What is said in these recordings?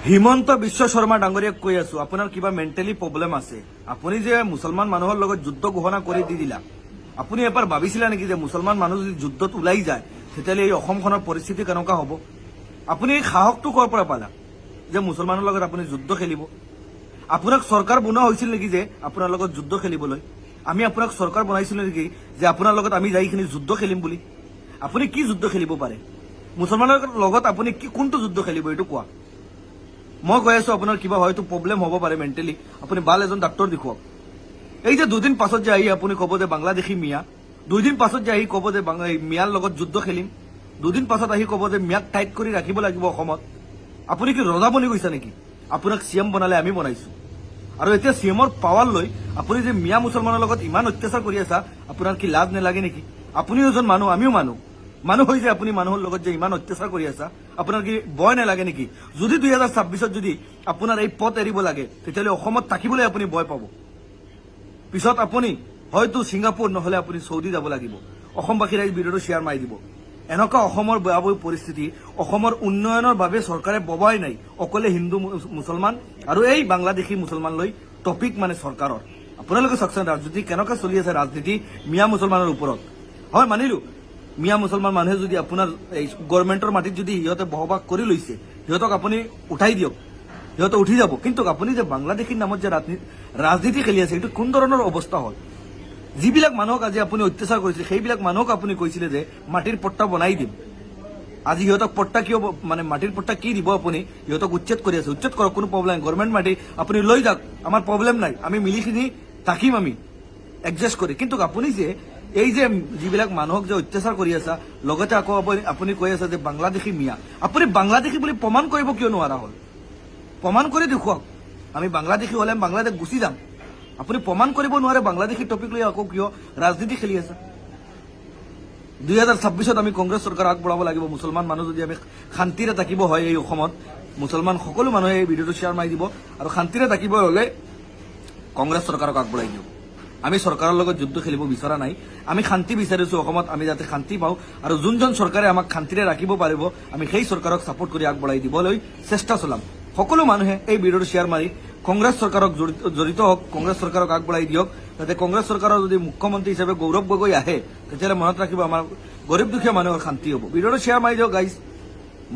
হিমন্ত বিশ্ব শৰ্মা ডাঙৰীয়াক কৈ আছো, আপোনাৰ কিবা মেণ্টেলি প্ৰব্লেম আছে। আপুনি যে মুছলমান মানুহৰ লগত যুদ্ধ ঘোষণা কৰি দি দিলা, আপুনি এবাৰ ভাবিছিলা নেকি যে মুছলমান মানুহ যদি যুদ্ধত ওলাই যায় তেতিয়াহ'লে এই অসমখনৰ পৰিস্থিতি কেনেকুৱা হ'ব? আপুনি এই সাহসটো ক'ৰ পৰা পালা যে মুছলমানৰ লগত আপুনি যুদ্ধ খেলিব? আপোনাক চৰকাৰ বনোৱা হৈছিল নেকি যে আপোনাৰ লগত যুদ্ধ খেলিবলৈ? আমি আপোনাক চৰকাৰ বনাইছিলো নেকি যে আপোনাৰ লগত আমি যাই কিনি যুদ্ধ খেলিম বুলি? আপুনি কি যুদ্ধ খেলিব পাৰে? মুছলমানৰ লগত আপুনি কি কোনটো যুদ্ধ খেলিব এইটো কোৱা। মই কৈ আছো আপোনাৰ কিবা হয়তো প্ৰব্লেম হ'ব পাৰে মেণ্টেলি, আপুনি ভাল এজন ডাক্তৰ দেখুৱাওক। এই যে দুদিন পাছত যে আহি আপুনি ক'ব যে বাংলাদেশী মিয়া, দুদিন পাছত যে আহি ক'ব যে মিয়াৰ লগত যুদ্ধ খেলিম, দুদিন পাছত আহি ক'ব যে মিয়াক টাইট কৰি ৰাখিব লাগিব অসমত। আপুনি কি ৰজা বনি গৈছে নেকি? আপোনাক চিএম বনালে আমি বনাইছো, আৰু এতিয়া চিএমৰ পাৱাৰ লৈ আপুনি যে মিয়া মুছলমানৰ লগত ইমান অত্যাচাৰ কৰি আছা, আপোনাৰ কি লাজ নালাগে নেকি? আপুনিও এজন মানুহ, আমিও মানুহ হৈ যে আপুনি মানুহৰ লগত যে ইমান অত্যাচাৰ কৰি আছা, আপোনাৰ কি ভয় নালাগে নেকি? যদি 2026 যদি আপোনাৰ এই পথ এৰিব লাগে তেতিয়াহ'লে অসমত থাকিবলৈ আপুনি ভয় পাব। পিছত আপুনি হয়তো ছিংগাপুৰ নহ'লে আপুনি চৌদি যাব লাগিব। অসমবাসীৰ এই ভিডিঅ'টো শ্বেয়াৰ মাৰি দিব। এনেকুৱা অসমৰ ভয়াৱহ পৰিস্থিতি, অসমৰ উন্নয়নৰ বাবে চৰকাৰে ববাই নাই, অকলে হিন্দু মুছলমান আৰু এই বাংলাদেশী মুছলমান লৈ টপিক মানে চৰকাৰৰ। আপোনালোকে চাওকচোন ৰাজনীতি কেনেকুৱা চলি আছে, ৰাজনীতি মিয়া মুছলমানৰ ওপৰত। হয় মানিলো, মিয়া মুছলমান মানুহে যদি আপোনাৰ এই গভৰ্ণমেণ্টৰ মাটিত যদি সিহঁতে বসবাস কৰি লৈছে, সিহঁতক আপুনি উঠাই দিয়ক, সিহঁতে উঠি যাব। কিন্তু আপুনি যে বাংলাদেশীৰ নামত যে ৰাজনীতি খেলি আছে, এইটো কোন ধৰণৰ অৱস্থা হ'ল? যিবিলাক মানুহক আজি আপুনি অত্যাচাৰ কৰিছিল সেইবিলাক মানুহক আপুনি কৈছিলে যে মাটিৰ পট্টা বনাই দিম। আজি সিহঁতক পট্টা কিয় মানে মাটিৰ পট্টা কি দিব? আপুনি সিহঁতক উচ্ছেদ কৰি আছে, উচ্ছেদ কৰক, কোনো প্ৰব্লেম নাই। গভৰ্ণমেণ্ট মাটি আপুনি লৈ যাওক, আমাৰ প্ৰব্লেম নাই, আমি মিলিখিনি থাকিম, আমি এডজাষ্ট কৰি। কিন্তু আপুনি যে এই যে যিবিলাক মানুহক যে অত্যাচাৰ কৰি আছা, লগতে আকৌ আপুনি কৈ আছে যে বাংলাদেশী মিয়া, আপুনি বাংলাদেশী বুলি প্ৰমাণ কৰিব কিয় নোৱাৰা হ'ল? প্ৰমাণ কৰি দেখুৱাওক। আমি বাংলাদেশী হ'লে আমি বাংলাদেশ গুচি যাম। আপুনি প্ৰমাণ কৰিব নোৱাৰে, বাংলাদেশী টপিক লৈ আকৌ কিয় ৰাজনীতি খেলি আছে? 2026 আমি কংগ্ৰেছ চৰকাৰ আগবঢ়াব লাগিব। মুছলমান মানুহ যদি আমি শান্তিৰে থাকিব হয় এই অসমত, মুছলমান সকলো মানুহে এই ভিডিঅ'টো শ্বেয়াৰ মাৰি দিব, আৰু শান্তিৰে থাকিব হ'লে কংগ্ৰেছ চৰকাৰক আগবঢ়াই দিওঁ। আমি চৰকাৰৰ লগত যুদ্ধ খেলিব বিচৰা নাই, আমি শান্তি বিচাৰিছো অসমত। আমি যাতে শান্তি পাওঁ আৰু যোনজন চৰকাৰে আমাক শান্তিৰে ৰাখিব পাৰিব, আমি সেই চৰকাৰক ছাপোৰ্ট কৰি আগবঢ়াই দিবলৈ চেষ্টা চলাম। সকলো মানুহে এই ভিডিঅ'টো শ্বেয়াৰ মাৰি কংগ্ৰেছ চৰকাৰক জড়িত হওক, কংগ্ৰেছ চৰকাৰক আগবঢ়াই দিয়ক, যাতে কংগ্ৰেছ চৰকাৰৰ যদি মুখ্যমন্ত্ৰী হিচাপে গৌৰৱ গগৈ আহে তেতিয়াহ'লে মনত ৰাখিব আমাৰ গৰীব দুখীয়া মানুহৰ শান্তি হ'ব। ভিডিঅ'টো শ্বেয়াৰ মাৰি দিয়ক গাইজ।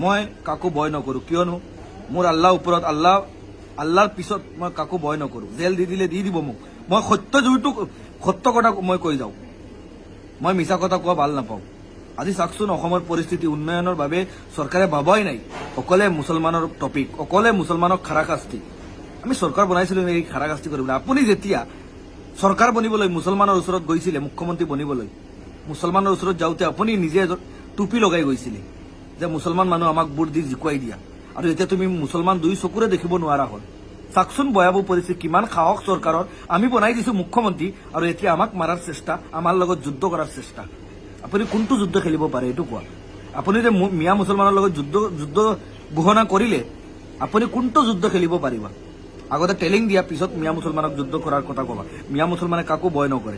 মই কাকো ভয় নকৰোঁ, কিয়নো মোৰ আল্লাহৰ ওপৰত, আল্লাহৰ পিছত মই কাকো ভয় নকৰোঁ। জেল দি দিলে দি দিব মোক, মই সত্য কথা মই কৈ যাওঁ, মই মিছা কথা কোৱা ভাল নাপাওঁ। আজি চাওকচোন অসমৰ পৰিস্থিতি, উন্নয়নৰ বাবে চৰকাৰে ভাবাই নাই, অকলে মুছলমানৰ টপিক, অকলে মুছলমানক খাৰাশাস্তি। আমি চৰকাৰ বনাইছিলো এই খাৰাশাস্তি কৰিবলৈ। আপুনি যেতিয়া চৰকাৰ বনিবলৈ মুছলমানৰ ওচৰত গৈছিলে, মুখ্যমন্ত্ৰী বনিবলৈ, মুছলমানৰ ওচৰত যাওঁতে আপুনি নিজে টুপি লগাই গৈছিলে যে মুছলমান মানুহ আমাক ভোট দি জিকুৱাই দিয়া, আৰু এতিয়া তুমি মুছলমান দুই চকুৰে দেখিব নোৱাৰা হ'ল। চাওকচোন ভয়াৱহ পৰিস্থিতি, কিমান সাহস চৰকাৰৰ। আমি বনাই দিছো মুখ্যমন্ত্ৰী, আৰু এতিয়া আমাক মাৰাৰ চেষ্টা, আমাৰ লগত যুদ্ধ কৰাৰ চেষ্টা। আপুনি কোনটো যুদ্ধ খেলিব পাৰে এইটো কোৱা। আপুনি যে মিয়া মুছলমানৰ লগত যুদ্ধ ঘোষণা কৰিলে, আপুনি কোনটো যুদ্ধ খেলিব পাৰিবা? আগতে ট্ৰেইনিং দিয়া, পিছত মিয়া মুছলমানক যুদ্ধ কৰাৰ কথা ক'বা। মিয়া মুছলমানে কাকো ভয় নকৰে।